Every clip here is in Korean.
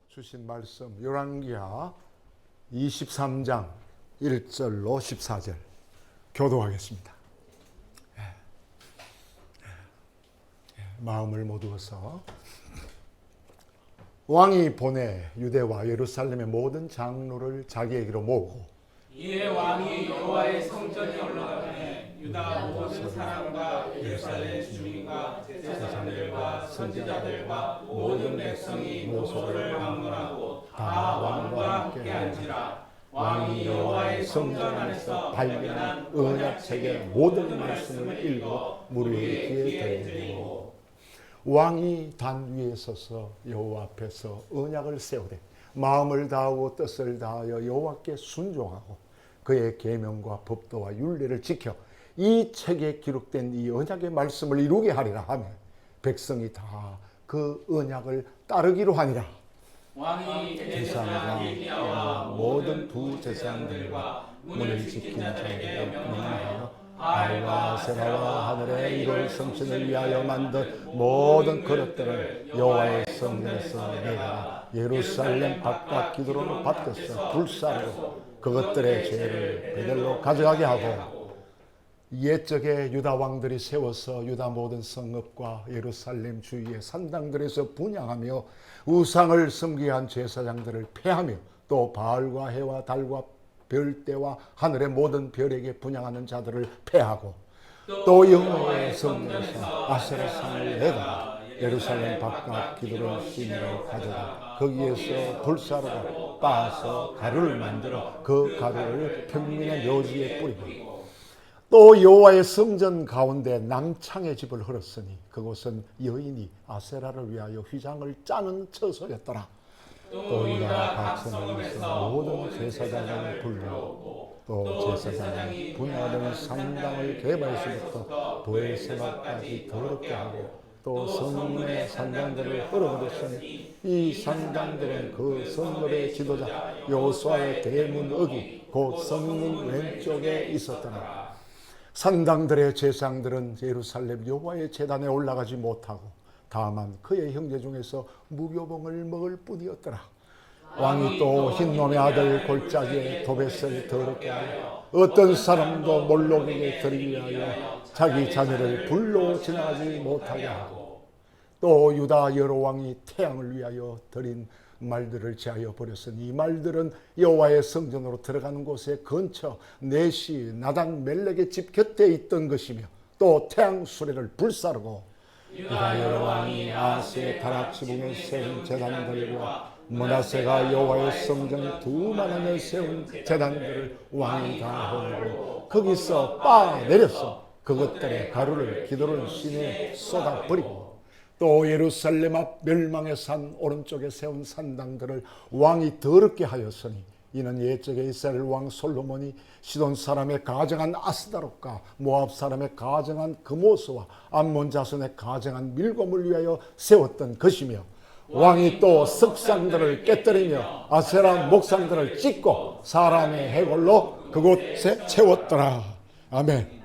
주신 말씀 열왕기하 23장 1절로 14절 교도하겠습니다. 마음을 모두어서 왕이 보내 유대와 예루살렘의 모든 장로를 자기에게로 모으고 이에 왕이 여호와의 성전에 올라가매 유다 모든 사람과 예루살렘 주민과 제사장들과 선지자들과 모든 백성이 모소를 방문하고 다 왕과 함께 한지라. 왕이 여호와의 성전 안에서 발견한 언약책의 모든 말씀을 읽어 무리의 귀에 들리고 왕이 단 위에 서서 여호와 앞에서 언약을 세우되 마음을 다하고 뜻을 다하여 여호와께 순종하고 그의 계명과 법도와 율례를 지켜 이 책에 기록된 이 언약의 말씀을 이루게 하리라 하며 백성이 다 그 언약을 따르기로 하니라. 왕이 제사장과 엘리야와 모든 부제사장들과 문을 지킨 자에게 명하여 바알과 세라와 하늘의 이룰 성신을 위하여 만든 모든 그릇들을 여호와의 성전에서 내가 예루살렘 바깥 기도로 받겠어 불사르고 그것들의 죄를 그들로 가져가게 하고 옛적에 유다 왕들이 세워서 유다 모든 성읍과 예루살렘 주위의 산당들에서 분향하며 우상을 섬기게 한 제사장들을 폐하며 또 바알과 해와 달과 별대와 하늘의 모든 별에게 분향하는 자들을 폐하고 또 여호와의 성전에서 아세라상을 내가 예루살렘 바깥 기드론 시내로 가져가 거기에서 불사르고 빻아서 가루를 만들어 그 가루를 평민의 묘지에 뿌리고 또 여호와의 성전 가운데 남창의 집을 헐었으니 그곳은 여인이 아세라를 위하여 휘장을 짜는 처소였더라. 또 유다 각성에서 모든 제사장을 불러오고 또 제사장이 분하는 산당을 개발시부터 부엘세바까지 더럽게 하고 또 성문의 산당들을 헐어버렸으니 이 산당들은 그 성읍의 지도자 여호수아의 대문 어기 곧 성문 왼쪽에 있었더라. 산당들의 제사장들은 예루살렘 여호와의 제단에 올라가지 못하고 다만 그의 형제 중에서 무교봉을 먹을 뿐이었더라. 왕이 또 흰놈의 아들 골짜기에 도벳을 더럽게 하여 어떤 사람도 몰록에게 드리기 위하여 자기 자녀를 불로 지나가지 못하게 하고 또 유다 여러 왕이 태양을 위하여 드린 말들을 제하여 버렸으니 이 말들은 여호와의 성전으로 들어가는 곳에 근처 네시 나단 멜렉의 집 곁에 있던 것이며 또 태양 수레를 불사르고 유다 여러 왕이 아하스의 다락 지붕에 세운 제단들과 므낫세가 여호와의 성전에 두만원에 세운 제단들을 왕이 다 헐고 거기서 빻아 내렸어 그것들의 가루를 기드론 시내에 쏟아 버리고 또 예루살렘 앞 멸망의 산 오른쪽에 세운 산당들을 왕이 더럽게 하였으니 이는 옛적에 이스라엘 왕 솔로몬이 시돈 사람의 가정한 아스다롯과 모압 사람의 가정한 그모스와 암몬 자손의 가정한 밀곰을 위하여 세웠던 것이며 왕이 또 석상들을 깨뜨리며 아세라 목상들을 찢고 사람의 해골로 그곳에 채웠더라. 아멘.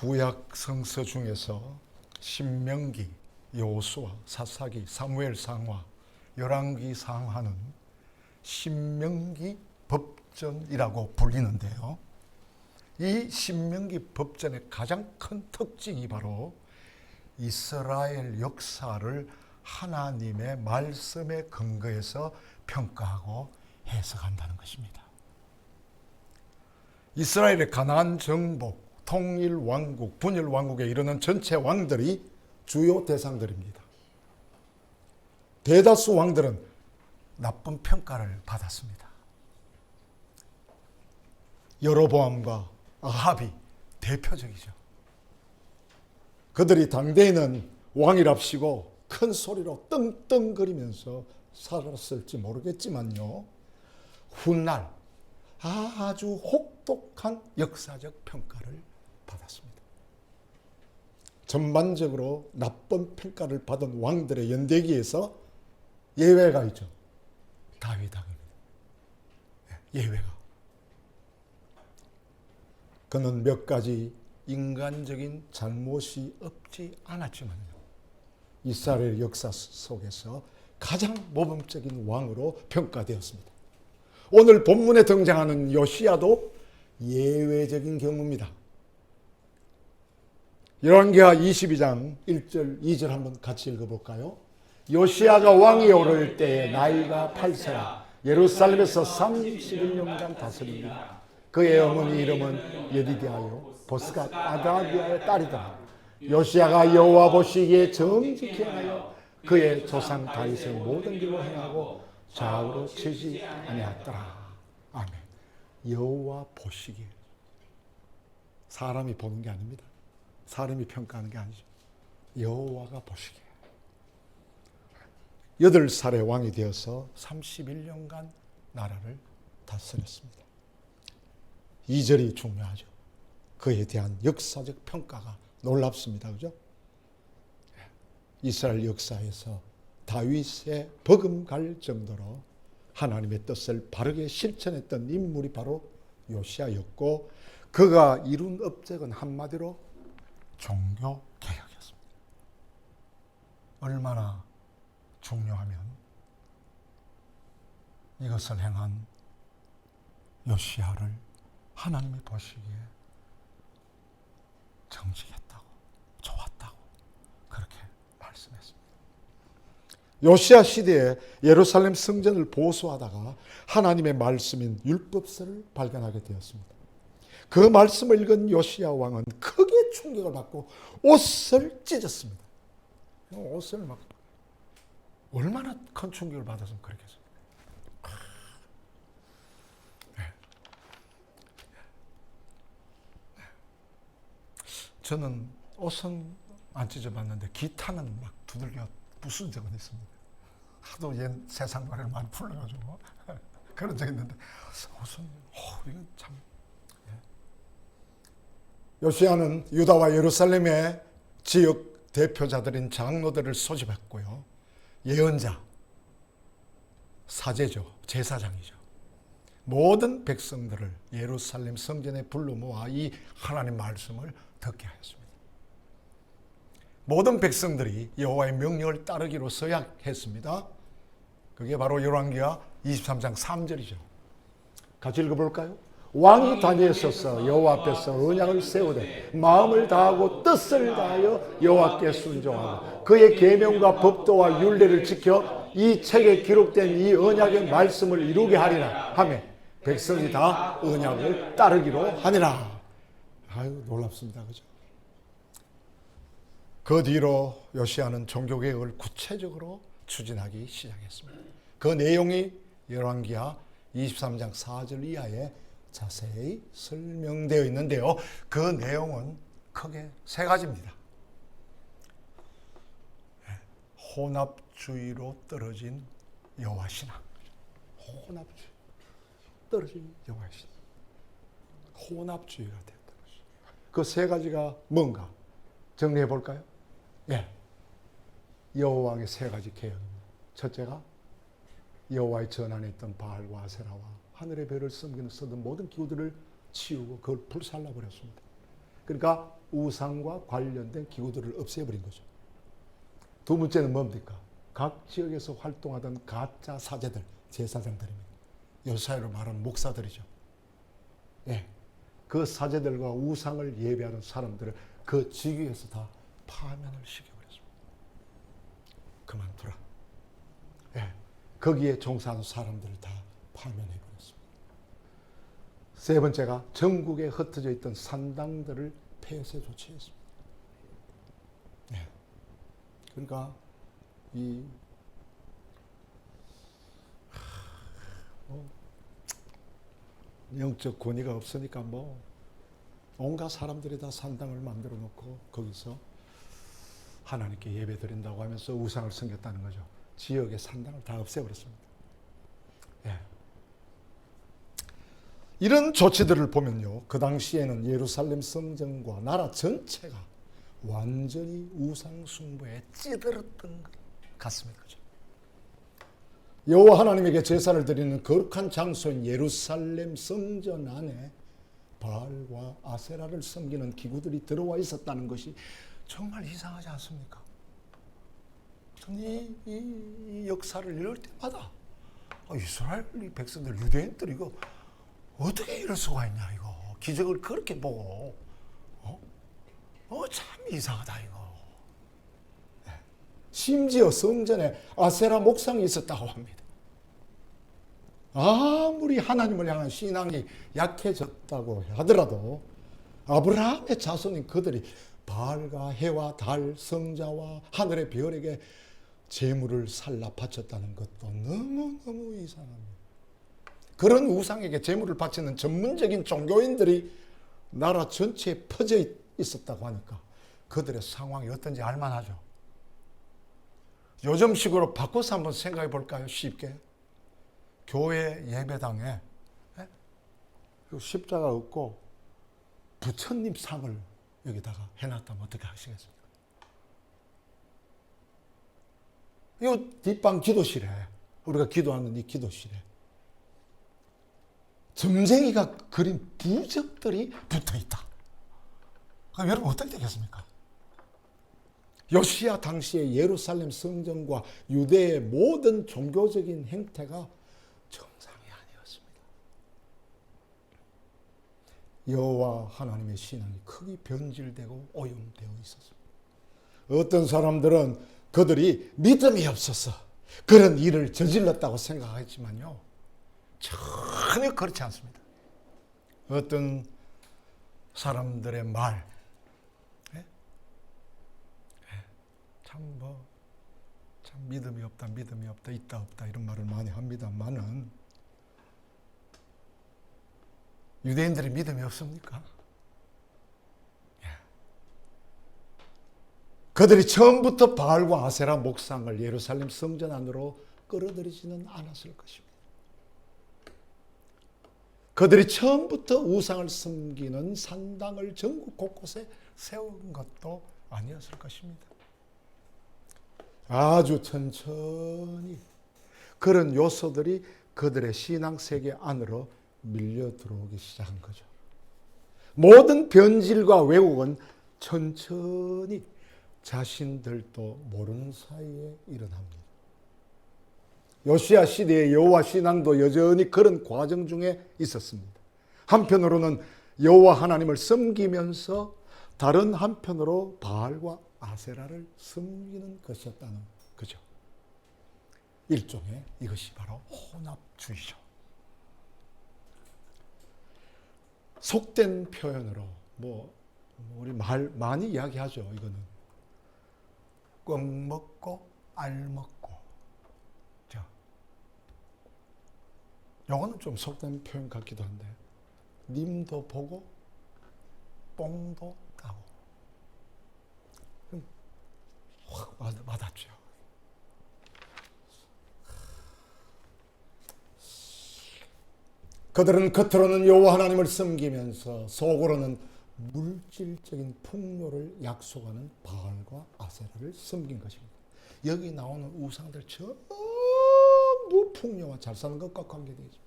구약 성서 중에서 신명기, 여호수아, 사사기, 사무엘 상하, 열왕기 상하는 신명기 법전이라고 불리는데요. 이 신명기 법전의 가장 큰 특징이 바로 이스라엘 역사를 하나님의 말씀에 근거해서 평가하고 해석한다는 것입니다. 이스라엘의 가나안 정복, 통일 왕국, 분열 왕국에 이르는 전체 왕들이 주요 대상들입니다. 대다수 왕들은 나쁜 평가를 받았습니다. 여로보암과 아합이 대표적이죠. 그들이 당대에는 왕이랍시고 큰 소리로 떵떵거리면서 살았을지 모르겠지만요. 훗날 아주 혹독한 역사적 평가를 받았습니다. 전반적으로 나쁜 평가를 받은 왕들의 연대기에서 예외가 있죠. 다윗 왕입니다. 예외가. 그는 몇 가지 인간적인 잘못이 없지 않았지만요, 이스라엘 역사 속에서 가장 모범적인 왕으로 평가되었습니다. 오늘 본문에 등장하는 요시야도 예외적인 경우입니다. 열왕기하 22장 1절 2절 한번 같이 읽어볼까요? 요시야가 왕위에 오를 때에 나이가 8세라 예루살렘에서 31년간 다스립니다. 그의 어머니 이름은 여디디아요 보스가 아다비아의 딸이다. 요시야가 여호와 보시기에 정직히 행하여 그의 조상 다윗의 모든 길로 행하고 좌우로 치지 아니하더라. 아멘. 여호와 보시기에, 사람이 보는 게 아닙니다. 사람이 평가하는 게 아니죠. 여호와가 보시기에 8살의 왕이 되어서 31년간 나라를 다스렸습니다. 2절이 중요하죠. 그에 대한 역사적 평가가 놀랍습니다. 그죠? 이스라엘 역사에서 다윗의 버금갈 정도로 하나님의 뜻을 바르게 실천했던 인물이 바로 요시야였고, 그가 이룬 업적은 한마디로 종교개혁이었습니다. 얼마나 중요하면 이것을 행한 요시야를 하나님이 보시기에 정직했다고, 좋았다고 그렇게 말씀했습니다. 요시야 시대에 예루살렘 성전을 보수하다가 하나님의 말씀인 율법서를 발견하게 되었습니다. 그 말씀을 읽은 요시야 왕은 크게 충격을 받고 옷을 찢었습니다. 옷을 막 얼마나 큰 충격을 받았으면 그렇겠습니까? 저는 옷은 안 찢어봤는데 기타는 막 두들겨 부순 적은 있습니다. 하도 세상 노래를 많이 불러가지고 그런 적이 있는데 옷은 이건 참. 요시야는 유다와 예루살렘의 지역 대표자들인 장로들을 소집했고요, 예언자, 사제죠, 제사장이죠, 모든 백성들을 예루살렘 성전에 불러 모아 이 하나님 말씀을 듣게 하였습니다. 모든 백성들이 여호와의 명령을 따르기로 서약했습니다. 그게 바로 열왕기하 23장 3절이죠. 같이 읽어볼까요? 왕이 다니엘서서 여호와 앞에서 언약을 세우되 마음을 다하고 뜻을 다하여 여호와께 순종하고 그의 계명과 법도와 율례를 지켜 이 책에 기록된 이 언약의 말씀을 이루게 하리라 하며 백성이 다 언약을 따르기로 하니라. 아유, 놀랍습니다. 그죠? 그 뒤로 요시야는 종교개혁을 구체적으로 추진하기 시작했습니다. 그 내용이 열왕기하 23장 4절 이하에 자세히 설명되어 있는데요, 그 내용은 크게 세 가지입니다. 혼합주의로 떨어진 여호와 신앙. 혼합주의, 떨어진 여호와 신앙. 혼합주의가 되었다. 그 세 가지가 뭔가 정리해 볼까요? 여호와 왕의 세 가지 계획입니다. 첫째가 여호와의 전안에 있던 바알과 아세라와 하늘의 별을 섬기는 서던 모든 기구들을 치우고 그걸 불살라 버렸습니다. 그러니까 우상과 관련된 기구들을 없애버린 거죠. 두 번째는 뭡니까? 각 지역에서 활동하던 가짜 사제들, 제사장들입니다. 요사야로 말하는 목사들이죠. 그 사제들과 우상을 예배하는 사람들을 그 지역에서 다 파면을 시켜버렸습니다. 그만두라. 거기에 종사하는 사람들을 다 파면해버렸습니다. 세 번째가 전국에 흩어져 있던 산당들을 폐쇄 조치했습니다. 그러니까 이 영적 권위가 없으니까 온갖 사람들이 다 산당을 만들어 놓고 거기서 하나님께 예배 드린다고 하면서 우상을 섬겼다는 거죠. 지역의 산당을 다 없애버렸습니다. 이런 조치들을 보면요, 그 당시에는 예루살렘 성전과 나라 전체가 완전히 우상 숭배에 찌들었던 것 같습니다. 그죠? 여호와 하나님에게 제사를 드리는 거룩한 장소인 예루살렘 성전 안에 바알과 아세라를 섬기는 기구들이 들어와 있었다는 것이 정말 이상하지 않습니까? 이 역사를 이럴 때마다 이스라엘 백성들, 유대인들 이거 어떻게 이럴 수가 있냐, 이거 기적을 그렇게 보고 참 이상하다 이거. 심지어 성전에 아세라 목상이 있었다고 합니다. 아무리 하나님을 향한 신앙이 약해졌다고 하더라도 아브라함의 자손인 그들이 바알과 해와 달, 성자와 하늘의 별에게 제물을 살라 바쳤다는 것도 너무너무 이상합니다. 그런 우상에게 제물을 바치는 전문적인 종교인들이 나라 전체에 퍼져 있었다고 하니까 그들의 상황이 어떤지 알만하죠. 요즘식으로 바꿔서 한번 생각해 볼까요? 쉽게. 교회 예배당에 십자가 없고 부처님 상을 여기다가 해놨다면 어떻게 하시겠습니까? 이 뒷방 기도실에, 우리가 기도하는 이 기도실에 점쟁이가 그린 부적들이 붙어 있다. 그럼 여러분 어떻게 되겠습니까? 요시야 당시의 예루살렘 성전과 유대의 모든 종교적인 행태가 정상이 아니었습니다. 여호와 하나님의 신앙이 크게 변질되고 오염되어 있었습니다. 어떤 사람들은 그들이 믿음이 없어서 그런 일을 저질렀다고 생각하지만요, 전혀 그렇지 않습니다. 어떤 사람들의 말, 참 믿음이 없다, 있다 없다 이런 말을 많이 합니다만은 유대인들이 믿음이 없습니까? 그들이 처음부터 바알과 아세라 목상을 예루살렘 성전 안으로 끌어들이지는 않았을 것입니다. 그들이 처음부터 우상을 섬기는 산당을 전국 곳곳에 세운 것도 아니었을 것입니다. 아주 천천히 그런 요소들이 그들의 신앙 세계 안으로 밀려 들어오기 시작한 거죠. 모든 변질과 왜곡은 천천히 자신들도 모르는 사이에 일어납니다. 요시야 시대의 여호와 신앙도 여전히 그런 과정 중에 있었습니다. 한편으로는 여호와 하나님을 섬기면서 다른 한편으로 바알과 아세라를 섬기는 것이었다는 거죠. 일종의 이것이 바로 혼합주의죠. 속된 표현으로 우리 많이 이야기하죠. 이거는 껌 먹고 알 먹고. 요거는 좀 속된 표현 같기도 한데, 님도 보고 뽕도 따고. 확 와닿죠. 그들은 겉으로는 여호와 하나님을 섬기면서 속으로는 물질적인 풍요를 약속하는 바알과 아세라를 섬긴 것입니다. 여기 나오는 우상들 전부 풍요와 잘 사는 것과 관계되어 있습니다.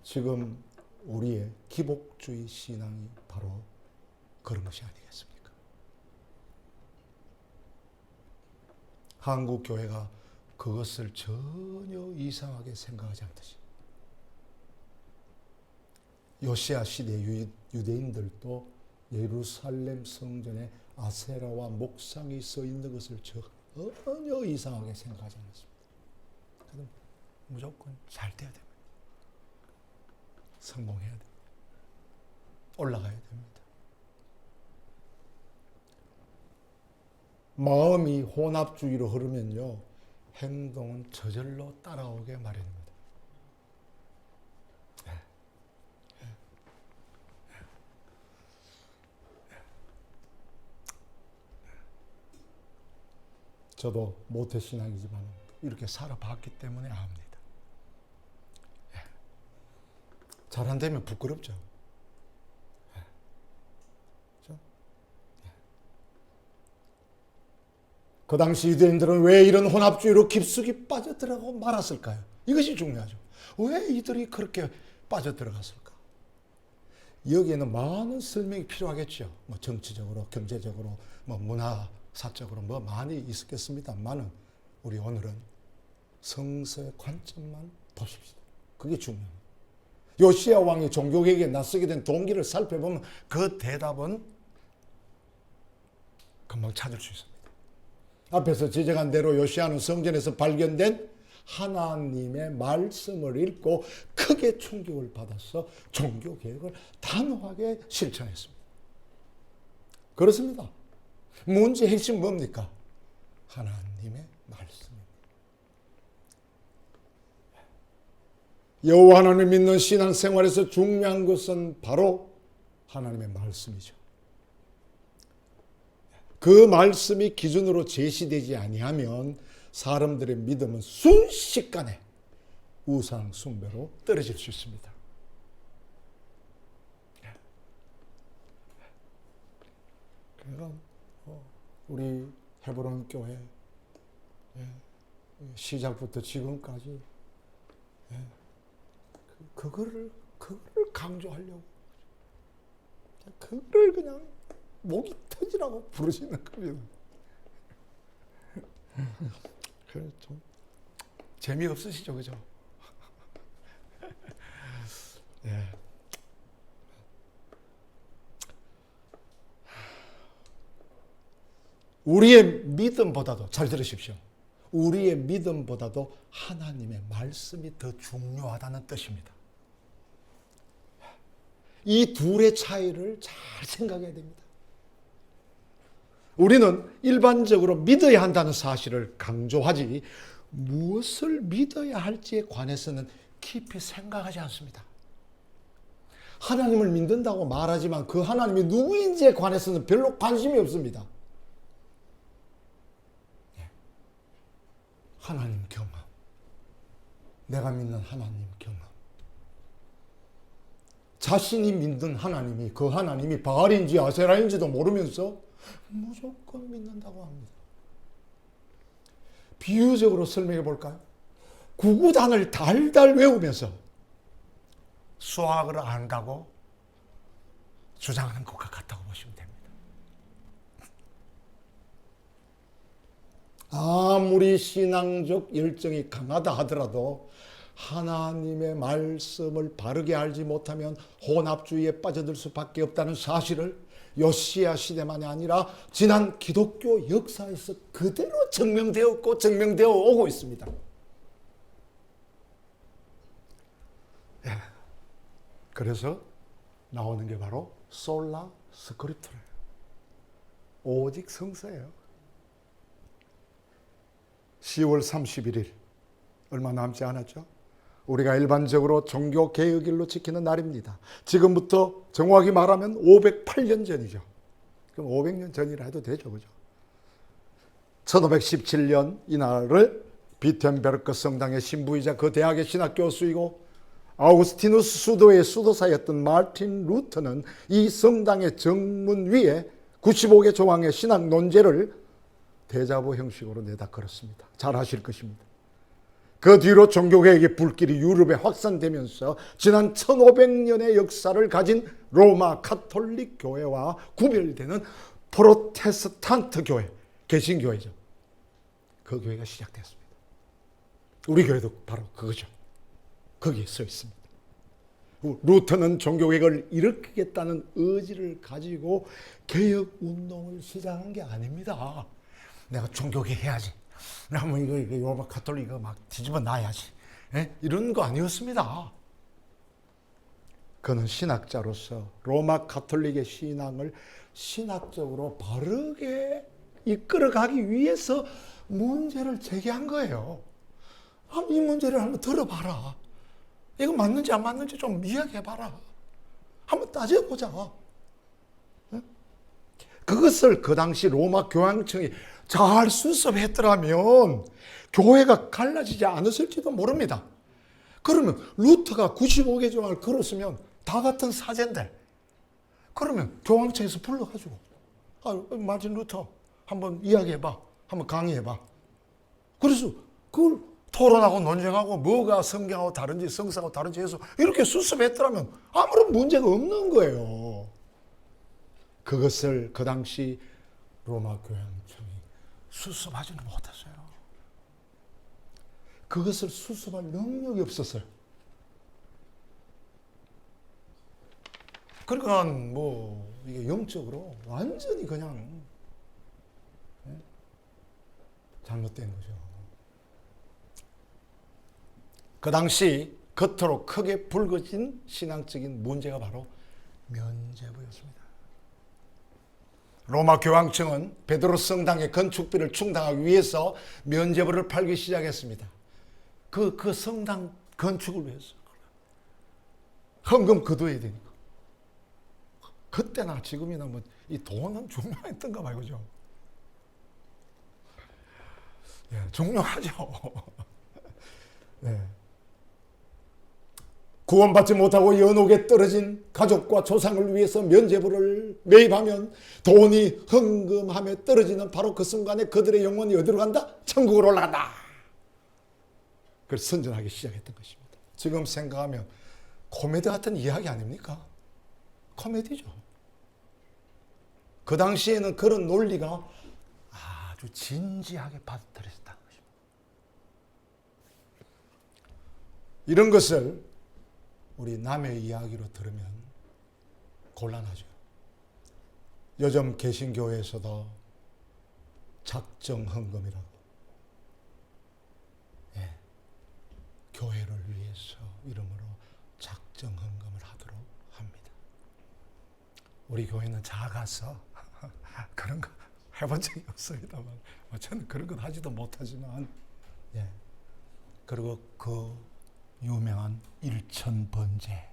지금 우리의 기복주의 신앙이 바로 그런 것이 아니겠습니까? 한국 교회가 그것을 전혀 이상하게 생각하지 않듯이 요시야 시대 유대인들도 예루살렘 성전에 아세라와 목상이 써 있는 것을 전혀 이상하게 생각하지 않았습니다. 그럼 무조건 잘 돼야 됩니다. 성공해야 됩니다. 올라가야 됩니다. 마음이 혼합주의로 흐르면요, 행동은 저절로 따라오게 마련입니다. 저도 모태신앙이지만 이렇게 살아봤기 때문에 압니다. 잘 안 되면 부끄럽죠. 그 당시 유대인들은 왜 이런 혼합주의로 깊숙이 빠져들어가고 말았을까요? 이것이 중요하죠. 왜 이들이 그렇게 빠져들어갔을까? 여기에는 많은 설명이 필요하겠죠. 뭐 정치적으로, 경제적으로, 뭐 문화사적으로 뭐 많이 있었겠습니다만은 우리 오늘은 성서의 관점만 보십시다. 그게 중요해요. 요시야 왕이 종교개혁에 나서게 된 동기를 살펴보면 그 대답은 금방 찾을 수 있습니다. 앞에서 지적한 대로 요시야는 성전에서 발견된 하나님의 말씀을 읽고 크게 충격을 받아서 종교개혁을 단호하게 실천했습니다. 그렇습니다. 문제의 핵심 뭡니까? 하나님의 말씀입니다. 여호와 하나님을 믿는 신앙생활에서 중요한 것은 바로 하나님의 말씀이죠. 그 말씀이 기준으로 제시되지 아니하면 사람들의 믿음은 순식간에 우상 숭배로 떨어질 수 있습니다. 그러니까 우리 헤브론 교회 시작부터 지금까지 그거를 강조하려고 그거를 그냥 목이 터지라고 부르시는 겁니다. 그래 좀 재미없으시죠, 그죠? 예. 우리의 믿음보다도 잘 들으십시오. 우리의 믿음보다도 하나님의 말씀이 더 중요하다는 뜻입니다. 이 둘의 차이를 잘 생각해야 됩니다. 우리는 일반적으로 믿어야 한다는 사실을 강조하지 무엇을 믿어야 할지에 관해서는 깊이 생각하지 않습니다. 하나님을 믿는다고 말하지만 그 하나님이 누구인지에 관해서는 별로 관심이 없습니다. 하나님 경험, 내가 믿는 하나님 경험, 자신이 믿는 하나님이 그 하나님이 바알인지 아세라인지도 모르면서 무조건 믿는다고 합니다. 비유적으로 설명해 볼까요? 구구단을 달달 외우면서 수학을 안다고 주장하는 것과 같다고 보시면 됩니다. 아무리 신앙적 열정이 강하다 하더라도 하나님의 말씀을 바르게 알지 못하면 혼합주의에 빠져들 수밖에 없다는 사실을 요시야 시대만이 아니라 지난 기독교 역사에서 그대로 증명되었고 증명되어 오고 있습니다. 예. 그래서 나오는 게 바로 솔라 스크립트래요. 오직 성서예요. 10월 31일 얼마 남지 않았죠? 우리가 일반적으로 종교개혁일로 지키는 날입니다. 지금부터 정확히 말하면 508년 전이죠. 그럼 500년 전이라 해도 되죠. 그죠? 1517년 이날을 비텐베르크 성당의 신부이자 그 대학의 신학교수이고 아우구스티누스 수도의 수도사였던 마르틴 루터는 이 성당의 정문 위에 95개 조항의 신학 논제를 대자보 형식으로 내다 걸었습니다. 잘 아실 것입니다. 그 뒤로 종교개혁의 불길이 유럽에 확산되면서 지난 1500년의 역사를 가진 로마 카톨릭 교회와 구별되는 프로테스탄트 교회, 개신교회죠. 그 교회가 시작됐습니다. 우리 교회도 바로 그거죠. 거기에 써 있습니다. 루터는 종교개혁을 일으키겠다는 의지를 가지고 개혁운동을 시작한 게 아닙니다. 내가 종교개혁 해야지. 내가 뭐 이거 로마 카톨릭 이거 막 뒤집어 놔야지. 예? 이런 거 아니었습니다. 그는 신학자로서 로마 카톨릭의 신앙을 신학적으로 바르게 이끌어가기 위해서 문제를 제기한 거예요. 이 문제를 한번 들어봐라. 이거 맞는지 안 맞는지 좀 이야기해봐라. 한번 따져보자. 예? 그것을 그 당시 로마 교황청이 잘 수습했더라면 교회가 갈라지지 않았을지도 모릅니다. 그러면 루터가 95개 조항을 걸었으면 다 같은 사제인데 그러면 교황청에서 불러가지고 마틴 루터 한번 이야기해봐. 한번 강의해봐. 그래서 그걸 토론하고 논쟁하고 뭐가 성경하고 다른지 성사하고 다른지 해서 이렇게 수습했더라면 아무런 문제가 없는 거예요. 그것을 그 당시 로마 교황청이 수습하지는 못했어요. 그것을 수습할 능력이 없었어요. 그러니까 뭐 이게 영적으로 완전히 그냥 잘못된 거죠. 그 당시 겉으로 크게 불거진 신앙적인 문제가 바로 면죄부였습니다. 로마 교황청은 베드로 성당의 건축비를 충당하기 위해서 면죄부를 팔기 시작했습니다. 그 성당 건축을 위해서 헌금 거둬야 되니까. 그때나 지금이나 뭐 이 돈은 중요했던가 봐요, 그죠? 예, 중요하죠. 예. 구원받지 못하고 연옥에 떨어진 가족과 조상을 위해서 면죄부를 매입하면 돈이 헌금함에 떨어지는 바로 그 순간에 그들의 영혼이 어디로 간다? 천국으로 올라간다. 그래서 선전하기 시작했던 것입니다. 지금 생각하면 코미디 같은 이야기 아닙니까? 코미디죠. 그 당시에는 그런 논리가 아주 진지하게 받아들여졌다는 것입니다. 이런 것을 우리 남의 이야기로 들으면 곤란하죠. 요즘 개신교에서도 작정 헌금이라고, 예, 교회를 위해서 이름으로 작정 헌금을 하도록 합니다. 우리 교회는 작아서 그런 거 해본 적이 없습니다만, 저는 그런 건 하지도 못하지만, 예. 그리고 그 유명한 일천번제,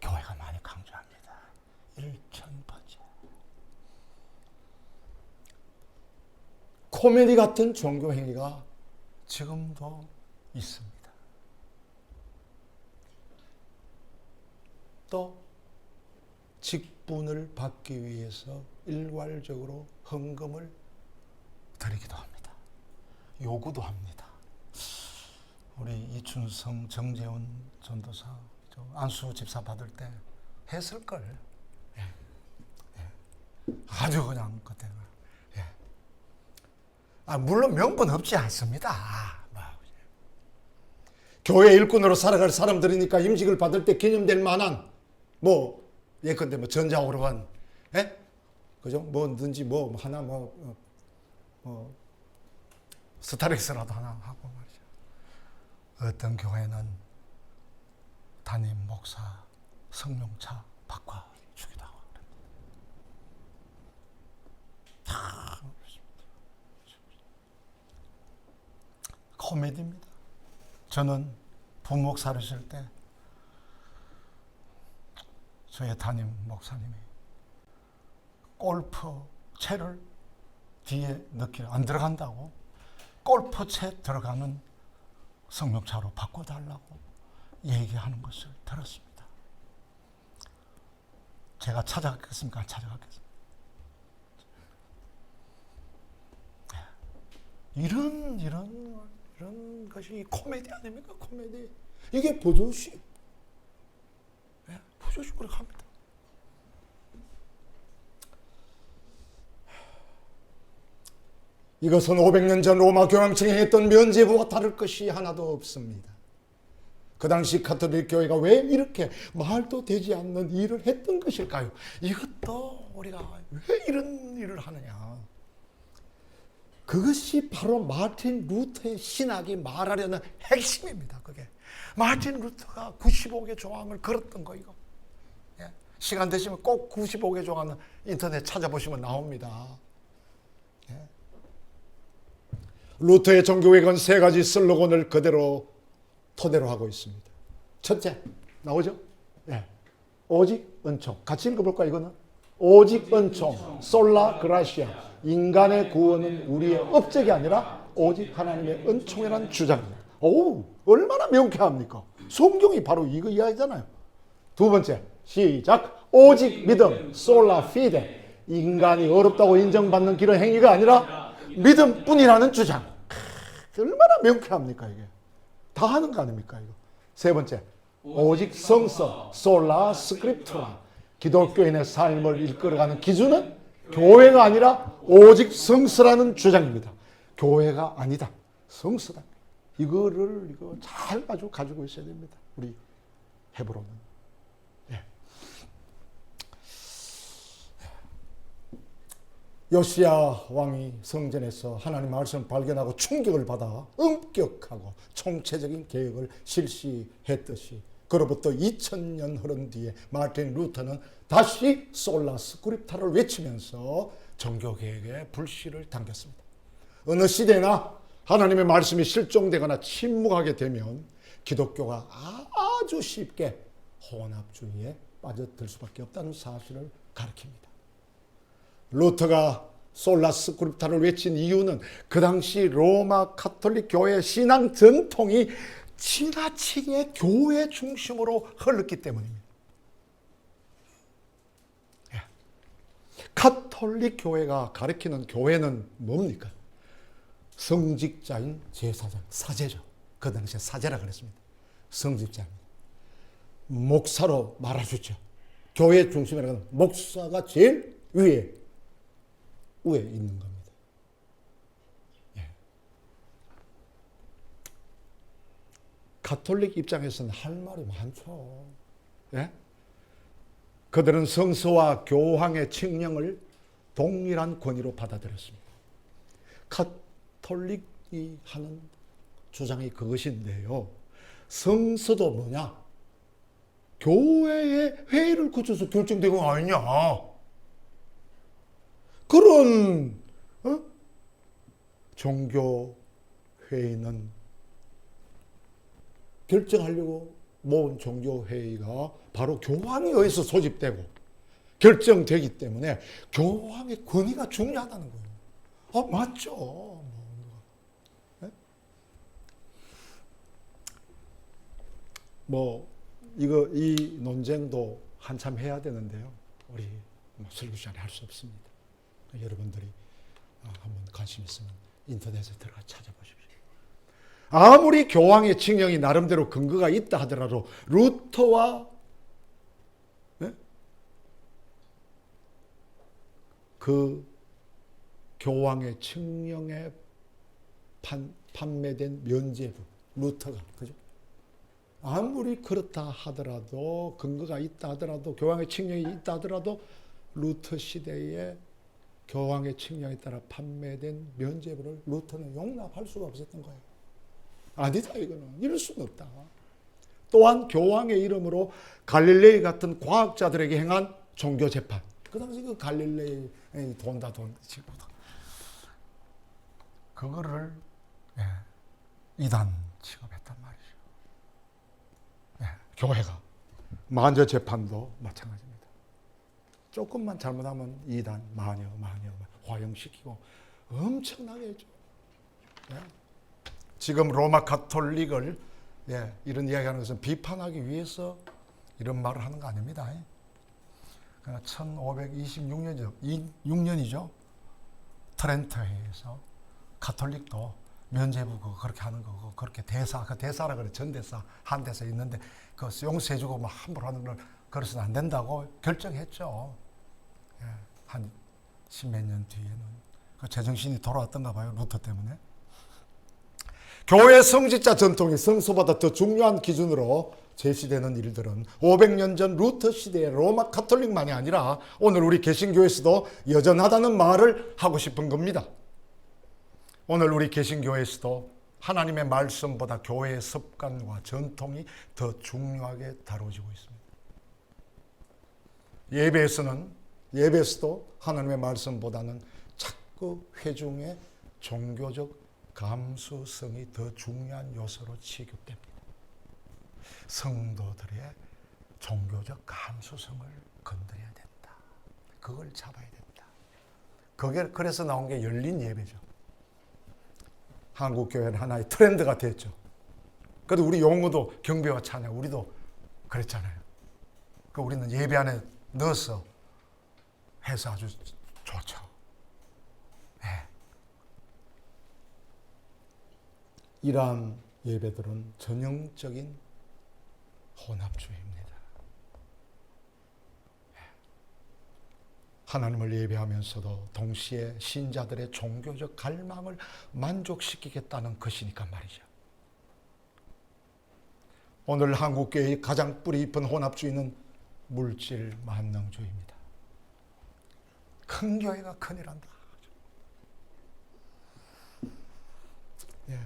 교회가 많이 강조합니다. 일천번제. 코미디 같은 종교 행위가 지금도 있습니다. 또 직분을 받기 위해서 일괄적으로 헌금을 드리기도 합니다. 요구도 합니다. 우리 이춘성, 정재훈 전도사, 안수 집사 받을 때 했을걸. 예. 예. 아주 그냥 그때는. 예. 물론 명분 없지 않습니다. 교회 일꾼으로 살아갈 사람들이니까 임직을 받을 때 기념될 만한 예컨대 전자오르간, 예? 그죠? 뭐든지 하나 스타렉스라도 하나 하고 말이죠. 어떤 교회는 담임 목사 성령차 바꿔주기도 하고 다 코미디입니다. 저는 부목사를 쓸 때 저의 담임 목사님이 골프채를 뒤에 넣기 안 들어간다고 골프채 들어가는 성령차로 바꿔달라고 얘기하는 것을 들었습니다. 제가 찾아갔겠습니까? 안 찾아갔겠습니까? 이런 것이 코미디 아닙니까? 코미디. 이게 보조시. 보조시 그렇게 합니다. 이것은 500년 전 로마 교황청이 했던 면죄부와 다를 것이 하나도 없습니다. 그 당시 가톨릭 교회가 왜 이렇게 말도 되지 않는 일을 했던 것일까요? 이것도 우리가 왜 이런 일을 하느냐. 그것이 바로 마틴 루터의 신학이 말하려는 핵심입니다. 그게 마틴 루터가 95개 조항을 걸었던 거 이거. 예? 시간 되시면 꼭 95개 조항은 인터넷 찾아보시면 나옵니다. 예? 루터의 종교개혁은 세 가지 슬로건을 그대로 토대로 하고 있습니다. 첫째, 나오죠? 예. 오직 은총. 같이 읽어볼까, 이거는? 오직 은총, 솔라 그라시아. 인간의 구원은 우리의 업적이 아니라 오직 하나님의 은총이라는 주장입니다. 오, 얼마나 명쾌합니까? 성경이 바로 이거 이야기잖아요. 두 번째, 시작. 오직 믿음, 솔라 피데. 인간이 어렵다고 인정받는 길은 행위가 아니라 믿음뿐이라는 주장. 얼마나 명쾌합니까 이게. 다 하는 거 아닙니까 이거. 세 번째, 오직 성서, 솔라 스크립투라. 기독교인의 삶을 이끌어가는 기준은 교회가 아니라 오직 성서라는 주장입니다. 교회가 아니다. 성서다. 이거를 잘 가지고 있어야 됩니다. 우리 헤브론은. 예. 요시야 왕이 성전에서 하나님 말씀을 발견하고 충격을 받아 엄격하고 총체적인 개혁을 실시했듯이 그로부터 2000년 흐른 뒤에 마틴 루터는 다시 솔라 스크립타를 외치면서 종교개혁의 불씨를 당겼습니다. 어느 시대나 하나님의 말씀이 실종되거나 침묵하게 되면 기독교가 아주 쉽게 혼합주의에 빠져들 수밖에 없다는 사실을 가리킵니다. 루터가 솔라 스크립타를 외친 이유는 그 당시 로마 가톨릭 교회의 신앙 전통이 지나치게 교회 중심으로 흘렀기 때문입니다. 예. 가톨릭 교회가 가리키는 교회는 뭡니까? 성직자인 제사장, 사제죠. 그 당시에 사제라 그랬습니다. 성직자입니다. 목사로 말아주죠. 교회 중심이라는 목사가 제일 위에 있는 겁니다. 예. 가톨릭 입장에서는 할 말이 많죠. 예? 그들은 성서와 교황의 칙령을 동일한 권위로 받아들였습니다. 가톨릭이 하는 주장이 그것인데요. 성서도 뭐냐? 교회의 회의를 거쳐서 결정된 거 아니냐? 그런 종교 회의는 결정하려고 모은 종교 회의가 바로 교황에 의해서 소집되고 결정되기 때문에 교황의 권위가 중요하다는 거예요. 맞죠. 이 논쟁도 한참 해야 되는데요. 우리 설교시간에 할 수 없습니다. 여러분들이 한번 관심 있으면 인터넷에 들어가 찾아보십시오. 아무리 교황의 칙령이 나름대로 근거가 있다 하더라도 루터와 그 교황의 칙령에 판매된 면죄부 루터가 그죠? 아무리 그렇다 하더라도 근거가 있다 하더라도 교황의 칙령이 있다 하더라도 루터 시대에 교황의 칙령에 따라 판매된 면죄부를 루터는 용납할 수가 없었던 거예요. 아니다 이거는 이럴 수는 없다. 또한 교황의 이름으로 갈릴레이 같은 과학자들에게 행한 종교 재판. 그 당시 그 갈릴레이 돈 그거를 이단 취급했단 말이죠. 교회가 만저 재판도 마찬가지입니다. 조금만 잘못하면 이단, 마녀 화형시키고 엄청나게 했죠. 지금 로마 가톨릭을 이런 이야기하는 것은 비판하기 위해서 이런 말을 하는 거 아닙니다. 1526년이죠. 트렌트회에서 가톨릭도 면죄부 그렇게 하는 거고 그렇게 대사라 그래 전대사 한 대사 있는데 그 용서해주고 막 함부로 하는 걸 그래서는 안 된다고 결정했죠. 한 십몇 년 뒤에는 그 제정신이 돌아왔던가 봐요. 루터 때문에. 교회 성직자 전통이 성서보다 더 중요한 기준으로 제시되는 일들은 500년 전 루터 시대의 로마 가톨릭만이 아니라 오늘 우리 개신교에서도 여전하다는 말을 하고 싶은 겁니다. 오늘 우리 개신교에서도 하나님의 말씀보다 교회의 습관과 전통이 더 중요하게 다뤄지고 있습니다. 예배에서도 하나님의 말씀보다는 자꾸 회중의 종교적 감수성이 더 중요한 요소로 취급됩니다. 성도들의 종교적 감수성을 건드려야 된다. 그걸 잡아야 된다. 그래서 나온 게 열린 예배죠. 한국 교회는 하나의 트렌드가 됐죠. 그래도 우리 용어도 경배와 찬양, 우리도 그랬잖아요. 우리는 예배 안에 넣어서 해서 아주 좋죠. 이러한 예배들은 전형적인 혼합주의입니다. 하나님을 예배하면서도 동시에 신자들의 종교적 갈망을 만족시키겠다는 것이니까 말이죠. 오늘 한국교회의 가장 뿌리 깊은 혼합주의는 물질 만능주의입니다. 큰 교회가 큰일한다. 예,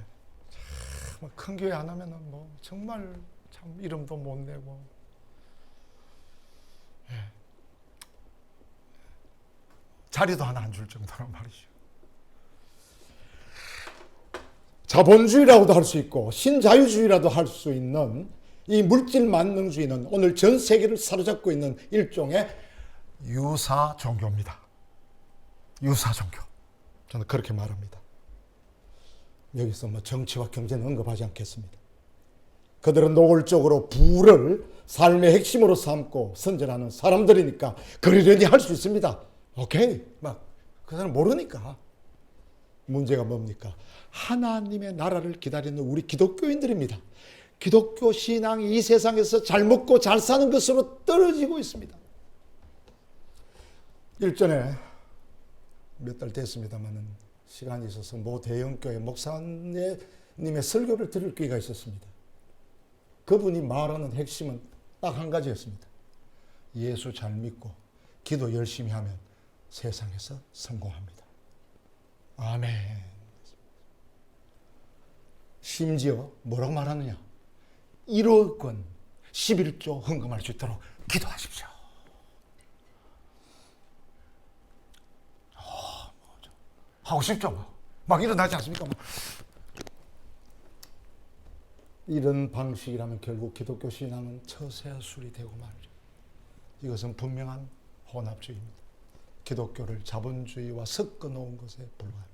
큰 교회 안 하면은 뭐 정말 참 이름도 못 내고, 예, 자리도 하나 안 줄 정도로 말이죠. 자본주의라고도 할 수 있고 신자유주의라도 할 수 있는 이 물질 만능주의는 오늘 전 세계를 사로잡고 있는 일종의 유사 종교입니다. 유사 종교. 저는 그렇게 말합니다. 여기서 뭐 정치와 경제는 언급하지 않겠습니다. 그들은 노골적으로 부를 삶의 핵심으로 삼고 선전하는 사람들이니까 그러려니 할 수 있습니다. 오케이. 막 그 사람 모르니까. 문제가 뭡니까? 하나님의 나라를 기다리는 우리 기독교인들입니다. 기독교 신앙이 이 세상에서 잘 먹고 잘 사는 것으로 떨어지고 있습니다. 일전에 몇 달 됐습니다만 시간이 있어서 모 대형교회 목사님의 설교를 들을 기회가 있었습니다. 그분이 말하는 핵심은 딱 한 가지였습니다. 예수 잘 믿고 기도 열심히 하면 세상에서 성공합니다. 아멘. 심지어 뭐라고 말하느냐? 1억 원 11조 헌금할 수 있도록 기도하십시오. 하고 싶죠? 막 일어나지 않습니까? 이런 방식이라면 결국 기독교 신앙은 처세술이 되고 말이죠. 이것은 분명한 혼합주의입니다. 기독교를 자본주의와 섞어 놓은 것에 불과합니다.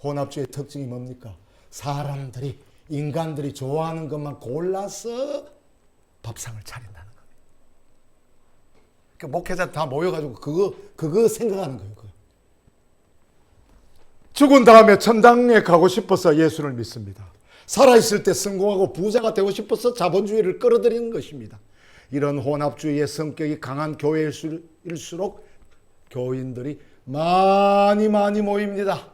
혼합주의의 특징이 뭡니까? 사람들이, 인간들이 좋아하는 것만 골라서 밥상을 차린다는 겁니다. 그러니까 목회자 다 모여가지고 그거 생각하는 거예요. 그거. 죽은 다음에 천당에 가고 싶어서 예수를 믿습니다. 살아있을 때 성공하고 부자가 되고 싶어서 자본주의를 끌어들이는 것입니다. 이런 혼합주의의 성격이 강한 교회일수록 교인들이 많이 모입니다.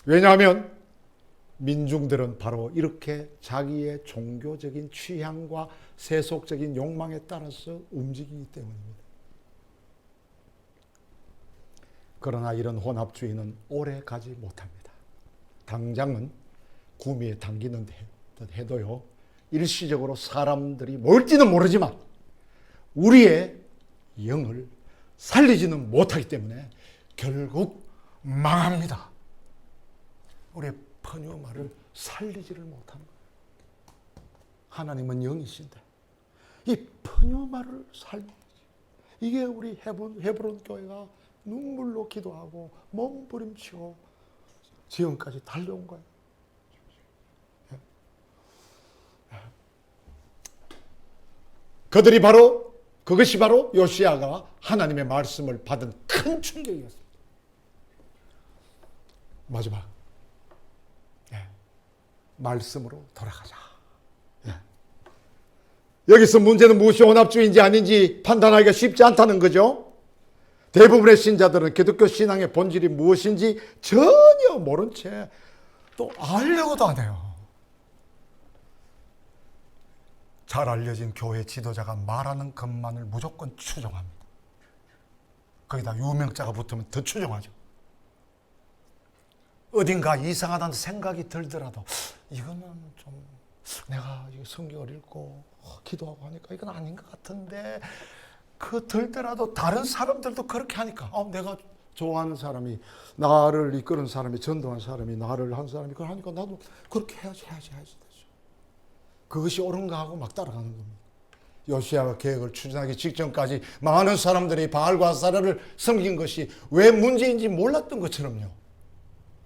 왜냐하면 민중들은 바로 이렇게 자기의 종교적인 취향과 세속적인 욕망에 따라서 움직이기 때문입니다. 그러나 이런 혼합주의는 오래 가지 못합니다. 당장은 구미에 당기는 듯 해도요, 일시적으로 사람들이 모일지는 모르지만 우리의 영을 살리지는 못하기 때문에 결국 망합니다. 우리의 펀유마를 살리지를 못하는 거예요. 하나님은 영이신데 이 펀유마를 살리지. 이게 우리 헤브론 교회가 눈물로 기도하고 몸부림치고 지금까지 달려온 거예요. 그것이 바로 요시야가 하나님의 말씀을 받은 큰 충격이었습니다. 마지막, 말씀으로 돌아가자. 여기서 문제는 무엇이 혼합주의인지 아닌지 판단하기가 쉽지 않다는 거죠. 대부분의 신자들은 기독교 신앙의 본질이 무엇인지 전혀 모른 채 또 알려고도 안 해요. 잘 알려진 교회 지도자가 말하는 것만을 무조건 추종합니다. 거기다 유명자가 붙으면 더 추종하죠. 어딘가 이상하다는 생각이 들더라도 이거는 좀 내가 성경을 읽고 기도하고 하니까 이건 아닌 것 같은데 그 들더라도 다른 사람들도 그렇게 하니까 내가 좋아하는 사람이, 나를 이끄는 사람이, 전도한 사람이, 나를 한 사람이 그걸 하니까 나도 그렇게 해야지 되죠. 그것이 옳은가 하고 막 따라가는 겁니다. 요시야가 계획을 추진하기 직전까지 많은 사람들이 바알과 아세라를 섬긴 것이 왜 문제인지 몰랐던 것처럼요.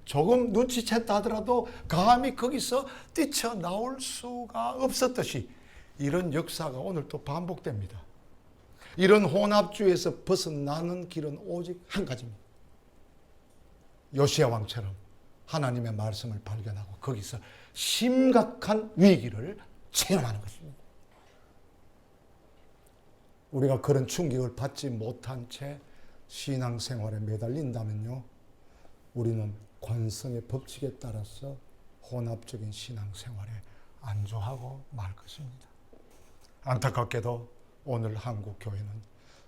조금 눈치챘다 하더라도 감히 거기서 뛰쳐나올 수가 없었듯이 이런 역사가 오늘 또 반복됩니다. 이런 혼합주의에서 벗어나는 길은 오직 한 가지입니다. 요시야 왕처럼 하나님의 말씀을 발견하고 거기서 심각한 위기를 체험하는 것입니다. 우리가 그런 충격을 받지 못한 채 신앙생활에 매달린다면요, 우리는 관성의 법칙에 따라서 혼합적인 신앙생활에 안주하고 말 것입니다. 안타깝게도 오늘 한국 교회는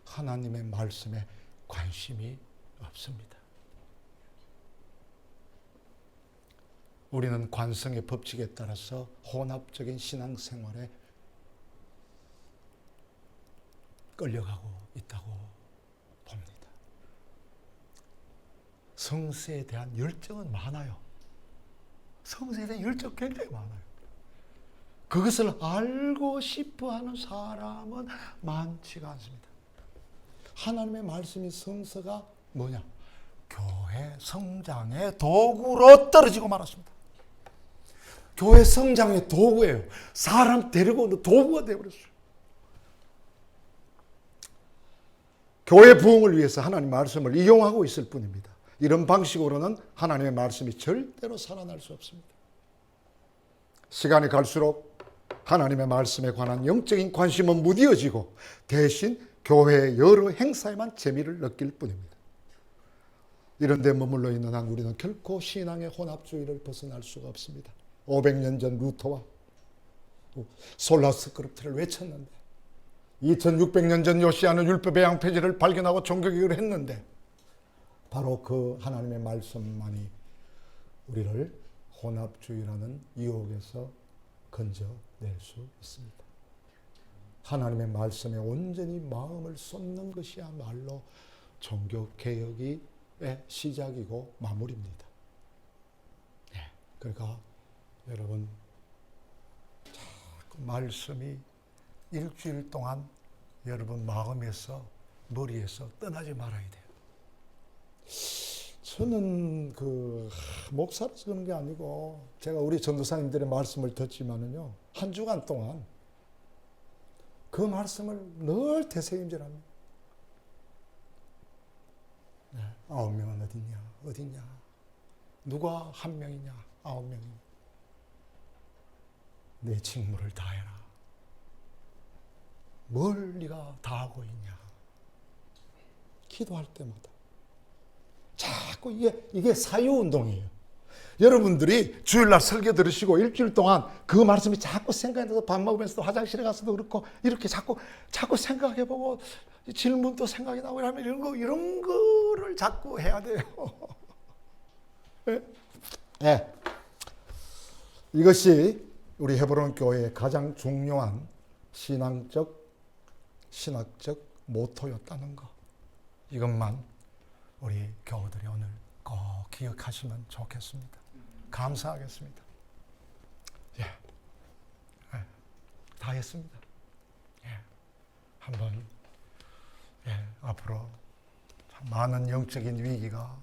하나님의 말씀에 관심이 없습니다. 우리는 관성의 법칙에 따라서 혼합적인 신앙생활에 끌려가고 있다고 봅니다. 성세에 대한 열정은 많아요. 성세에 대한 열정 굉장히 많아요. 그것을 알고 싶어 하는 사람은 많지가 않습니다. 하나님의 말씀이 성서가 뭐냐? 교회 성장의 도구로 떨어지고 말았습니다. 교회 성장의 도구예요. 사람 데리고 오는 도구가 되어버렸어요. 교회 부흥을 위해서 하나님 말씀을 이용하고 있을 뿐입니다. 이런 방식으로는 하나님의 말씀이 절대로 살아날 수 없습니다. 시간이 갈수록 하나님의 말씀에 관한 영적인 관심은 무뎌지고 대신 교회의 여러 행사에만 재미를 느낄 뿐입니다. 이런 데 머물러 있는 한 우리는 결코 신앙의 혼합주의를 벗어날 수가 없습니다. 500년 전 루터와 솔라 스크립트를 외쳤는데 2600년 전 요시아는 율법의 양폐지를 발견하고 종교개혁을 했는데 바로 그 하나님의 말씀만이 우리를 혼합주의라는 유혹에서 건져낼 수 있습니다. 하나님의 말씀에 온전히 마음을 쏟는 것이야말로 종교개혁의 시작이고 마무리입니다. 그러니까 여러분, 자꾸 말씀이 일주일 동안 여러분 마음에서 머리에서 떠나지 말아야 돼요. 저는 목사로서 그런 게 아니고 제가 우리 전도사님들의 말씀을 듣지만은요, 한 주간 동안 그 말씀을 늘 되새김질합니다. 9명은 어디냐? 누가 1명이냐? 9명이냐? 내 직무를 다해라. 뭘 네가 다하고 있냐? 기도할 때마다 자꾸 이게 사유운동이에요. 여러분들이 주일날 설교 들으시고 일주일 동안 그 말씀이 자꾸 생각이 나서 밥 먹으면서도 화장실에 가서도 그렇고 이렇게 자꾸 생각해보고 질문도 생각이 나고 이러면 이런 거를 자꾸 해야 돼요. 네. 이것이 우리 헤브론 교회의 가장 중요한 신학적 모토였다는 거. 이것만 우리 교우들이 오늘 꼭 기억하시면 좋겠습니다. 감사하겠습니다. 다 했습니다. 한번 앞으로 많은 영적인 위기가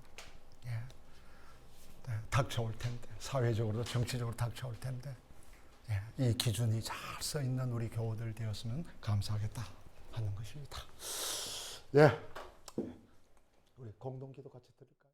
닥쳐올 텐데, 사회적으로도 정치적으로 닥쳐올 텐데, 이 기준이 잘 써 있는 우리 교우들 되었으면 감사하겠다 하는 것입니다. 우리 공동기도 같이 드릴까요?